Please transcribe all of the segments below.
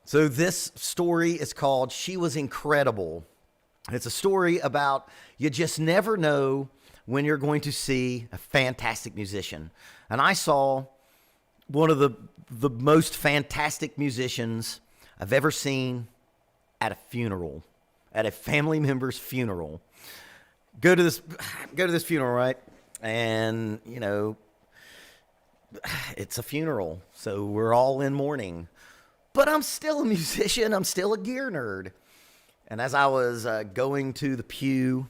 So this story is called She Was Incredible. It's a story about you just never know when you're going to see a fantastic musician. And I saw one of the most fantastic musicians I've ever seen at a funeral, at a family member's funeral. Go to this funeral, right? And, you know, it's a funeral, so we're all in mourning. But I'm still a musician. I'm still a gear nerd. And as I was going to the pew,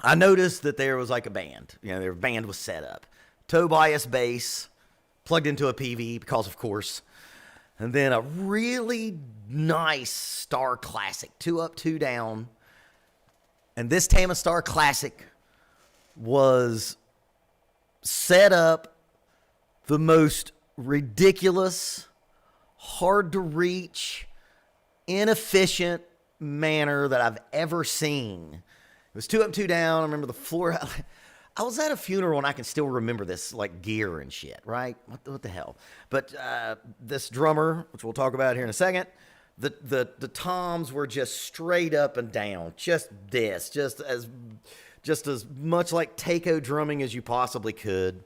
I noticed that there was like a band. You know, their band was set up. Toe bias bass, plugged into a PV, because of course. And then a really nice Star Classic, 2 up, 2 down. And this Tama Star Classic was set up the most ridiculous, hard to reach, inefficient manner that I've ever seen. It was 2 up, 2 down. I remember the floor. I was at a funeral and I can still remember this, like gear and shit, right? What the hell? But this drummer, which we'll talk about here in a second, the toms were just straight up and down, just as much like taiko drumming as you possibly could.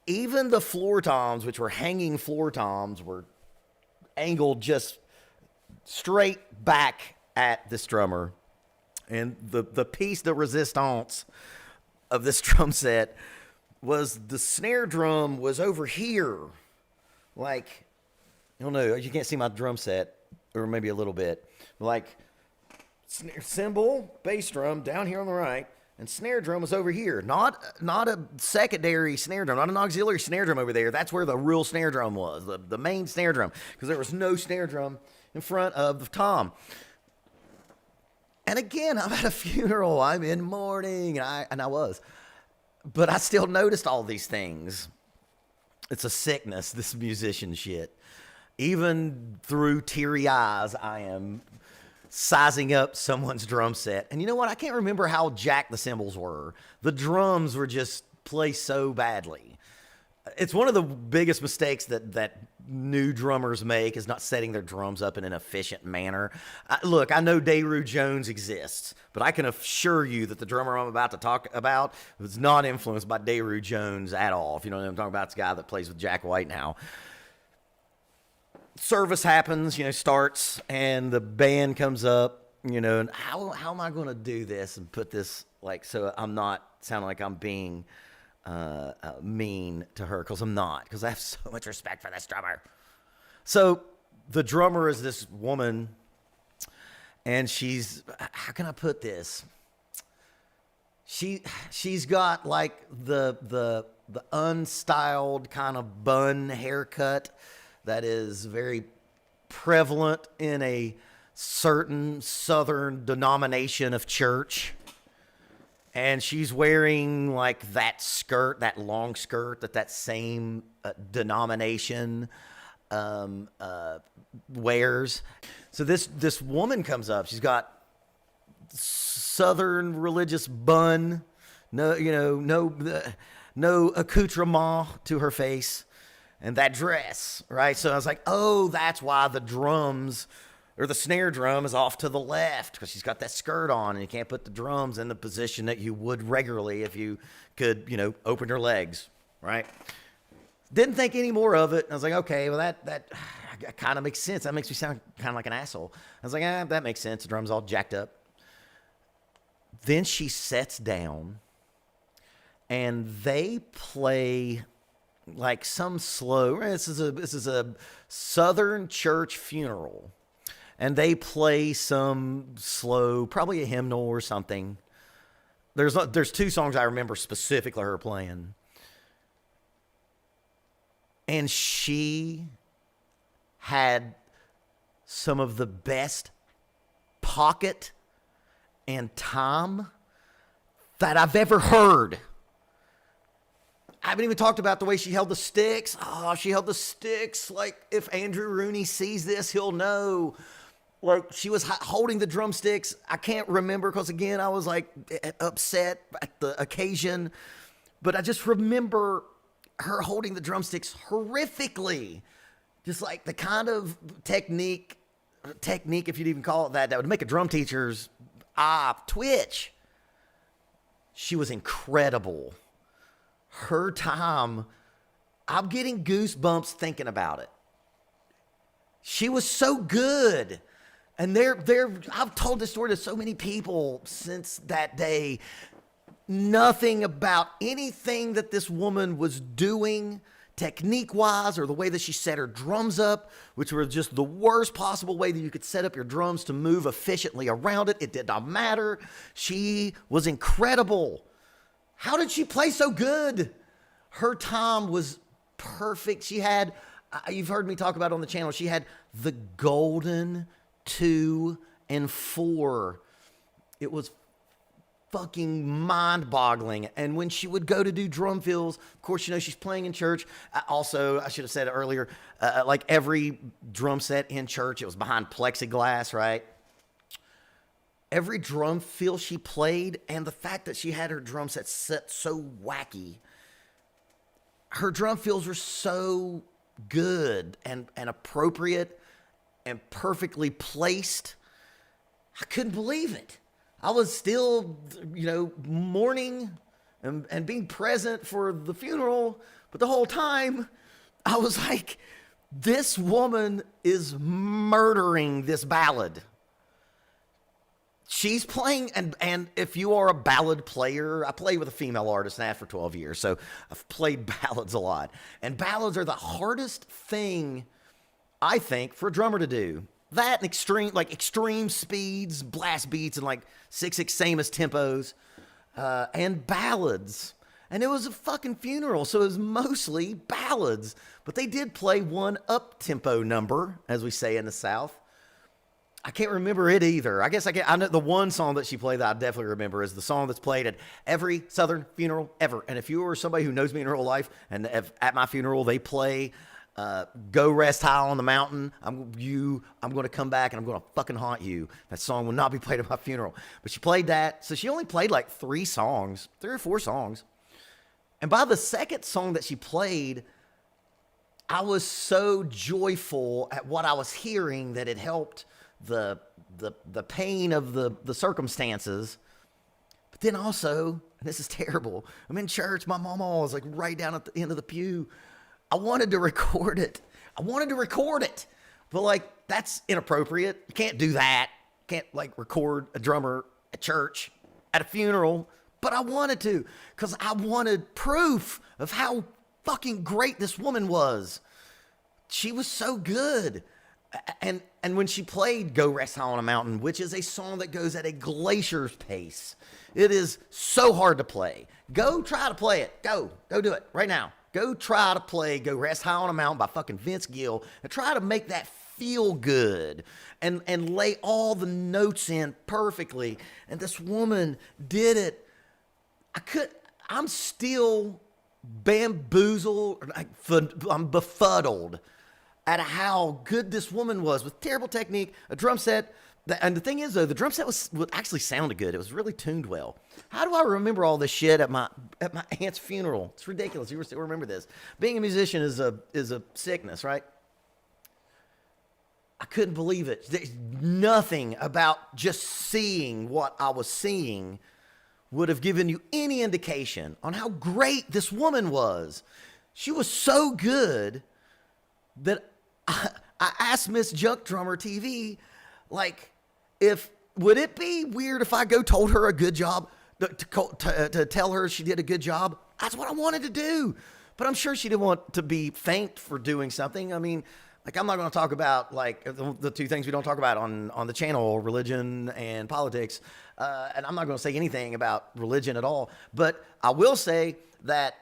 Even the floor toms, which were hanging floor toms, were angled just straight back at this drummer. And the piece de resistance of this drum set was the snare drum was over here. Like, I don't know, you can't see my drum set, or maybe a little bit. Like, snare cymbal, bass drum down here on the right, and snare drum was over here. Not a secondary snare drum, not an auxiliary snare drum over there. That's where the real snare drum was, the main snare drum, because there was no snare drum in front of the tom. And again, I'm at a funeral. I'm in mourning, and I was. But I still noticed all these things. It's a sickness, this musician shit. Even through teary eyes, I am sizing up someone's drum set. And you know what? I can't remember how jacked the cymbals were. The drums were just placed so badly. It's one of the biggest mistakes that new drummers make, is not setting their drums up in an efficient manner. Look, I know Daru Jones exists, but I can assure you that the drummer I'm about to talk about was not influenced by Daru Jones at all. If you know what I'm talking about, it's the guy that plays with Jack White now. Service happens, starts, and the band comes up, and how am I going to do this and put this, so I'm not sounding like I'm being mean to her, because I'm not, because I have so much respect for this drummer. So the drummer is this woman, and she's, how can I put this? She's got the unstyled kind of bun haircut that is very prevalent in a certain southern denomination of church. And she's wearing that skirt, that long skirt that same denomination wears. So this woman comes up. She's got southern religious bun, no accoutrement to her face, and that dress, right? So I was like, oh, that's why the drums, or the snare drum, is off to the left, because she's got that skirt on, and you can't put the drums in the position that you would regularly if you could, open your legs, right? Didn't think any more of it. I was like, okay, well, that kind of makes sense. That makes me sound kind of like an asshole. I was like, that makes sense. The drum's all jacked up. Then she sits down, and they play some slow. This is a Southern church funeral. And they play some slow, probably a hymnal or something. There's 2 songs I remember specifically her playing. And she had some of the best pocket and time that I've ever heard. I haven't even talked about the way she held the sticks. Oh, she held the sticks. If Andrew Rooney sees this, he'll know. She was holding the drumsticks. I can't remember, because again, I was upset at the occasion. But I just remember her holding the drumsticks horrifically. Just the kind of technique technique, if you'd even call it that, that would make a drum teacher's twitch. She was incredible. Her time, I'm getting goosebumps thinking about it. She was so good. And I've told this story to so many people since that day. Nothing about anything that this woman was doing technique-wise, or the way that she set her drums up, which were just the worst possible way that you could set up your drums to move efficiently around it. It did not matter. She was incredible. How did she play so good? Her time was perfect. She had, you've heard me talk about it on the channel, she had the golden 2 and 4. It was fucking mind-boggling. And when she would go to do drum fills, of course, you know, she's playing in church. Also, I should have said it earlier, like every drum set in church, it was behind plexiglass, right? Every drum fill she played, and the fact that she had her drum set so wacky, her drum fills were so good and appropriate and perfectly placed. I couldn't believe it. I was still, you know, mourning and being present for the funeral, but the whole time I was like, this woman is murdering this ballad. She's playing, and if you are a ballad player, I played with a female artist and that for 12 years, so I've played ballads a lot. And ballads are the hardest thing, I think, for a drummer to do. That and extreme speeds, blast beats, and like 6/6 Samus tempos, and ballads. And it was a fucking funeral, so it was mostly ballads. But they did play one up-tempo number, as we say in the South. I can't remember it either. I guess I know the one song that she played that I definitely remember is the song that's played at every Southern funeral ever. And if you are somebody who knows me in real life, and if at my funeral they play Go Rest High on the Mountain, I'm going to come back and I'm going to fucking haunt you. That song will not be played at my funeral. But she played that. So she only played like 3 or 4 songs. And by the second song that she played, I was so joyful at what I was hearing that it helped the pain of the circumstances. But then also, and this is terrible, I'm in church, my mama was like right down at the end of the pew. I wanted to record it. But like, that's inappropriate. You can't do that. You can't like record a drummer at church, at a funeral. But I wanted to, because I wanted proof of how fucking great this woman was. She was so good. And when she played Go Rest High on a Mountain, which is a song that goes at a glacier's pace, it is so hard to play. Go try to play it. Go do it right now. Go try to play Go Rest High on a Mountain by fucking Vince Gill and try to make that feel good and lay all the notes in perfectly. And this woman did it. I'm still bamboozled. I'm befuddled at how good this woman was with terrible technique, a drum set. And the thing is, though, the drum set was actually sounded good. It was really tuned well. How do I remember all this shit at my aunt's funeral? It's ridiculous. You still remember this. Being a musician is a sickness, right? I couldn't believe it. There's nothing about just seeing what I was seeing would have given you any indication on how great this woman was. She was so good that I asked Miss Junk Drummer TV, like, would it be weird if I told her a good job, to tell her she did a good job? That's what I wanted to do. But I'm sure she didn't want to be thanked for doing something. I mean, like, I'm not going to talk about, like, the 2 things we don't talk about on the channel, religion and politics. And I'm not going to say anything about religion at all. But I will say that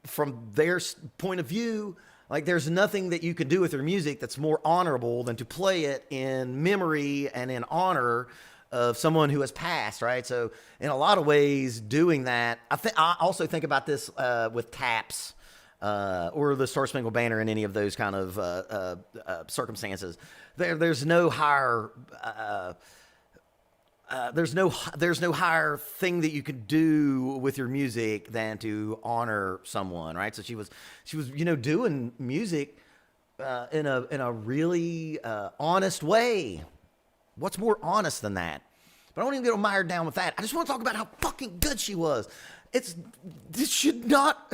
from their point of view, like, there's nothing that you can do with their music that's more honorable than to play it in memory and in honor of someone who has passed, right? So in a lot of ways, doing that, I also think about this with taps or the Star Spangled Banner in any of those kind of circumstances. There's no higher there's no higher thing that you could do with your music than to honor someone, right? So she was doing music in a really honest way. What's more honest than that? But I don't even get mired down with that. I just want to talk about how fucking good she was. This should not.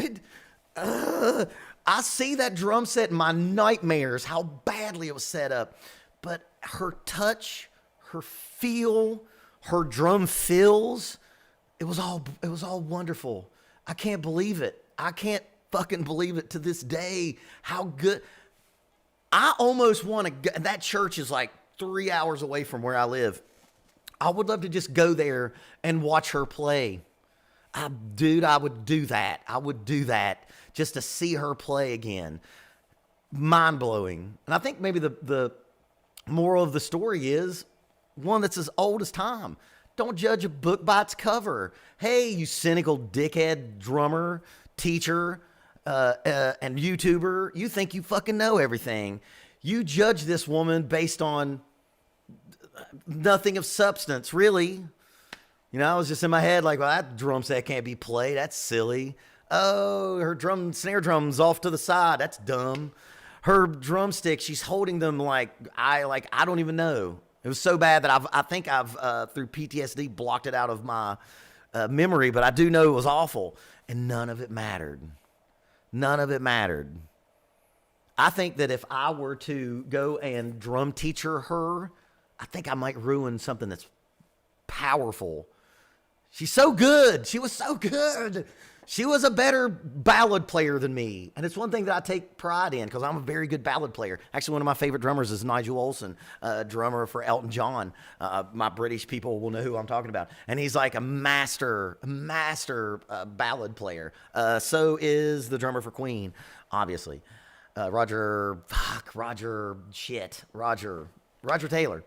I see that drum set in my nightmares, how badly it was set up. But her touch, her feel, her drum fills, it was all wonderful. I can't believe it. I can't fucking believe it to this day. How good. I almost want to go. That church is like 3 hours away from where I live. I would love to just go there and watch her play. Dude, I would do that. I would do that just to see her play again. Mind blowing. And I think maybe the moral of the story is one that's as old as time. Don't judge a book by its cover. Hey, you cynical dickhead drummer, teacher, and YouTuber, you think you fucking know everything. You judge this woman based on nothing of substance, really. You know, I was just in my head like, well, that drum set can't be played. That's silly. Oh, her snare drum's off to the side. That's dumb. Her drumsticks, she's holding them like I don't even know. It was so bad that I think I've through PTSD blocked it out of my memory, but I do know it was awful, and none of it mattered. None of it mattered. I think that if I were to go and drum teacher her, I think I might ruin something that's powerful. She's so good. She was so good. She was a better ballad player than me. And it's one thing that I take pride in because I'm a very good ballad player. Actually, one of my favorite drummers is Nigel Olsson, drummer for Elton John. My British people will know who I'm talking about. And he's like a master ballad player. So is the drummer for Queen, obviously. Roger Taylor.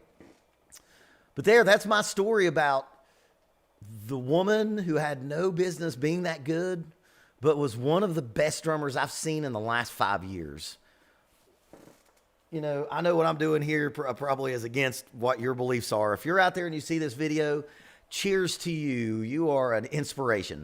But that's my story about the woman who had no business being that good, but was one of the best drummers I've seen in the last 5 years. You know, I know what I'm doing here probably is against what your beliefs are. If you're out there and you see this video, cheers to you. You are an inspiration.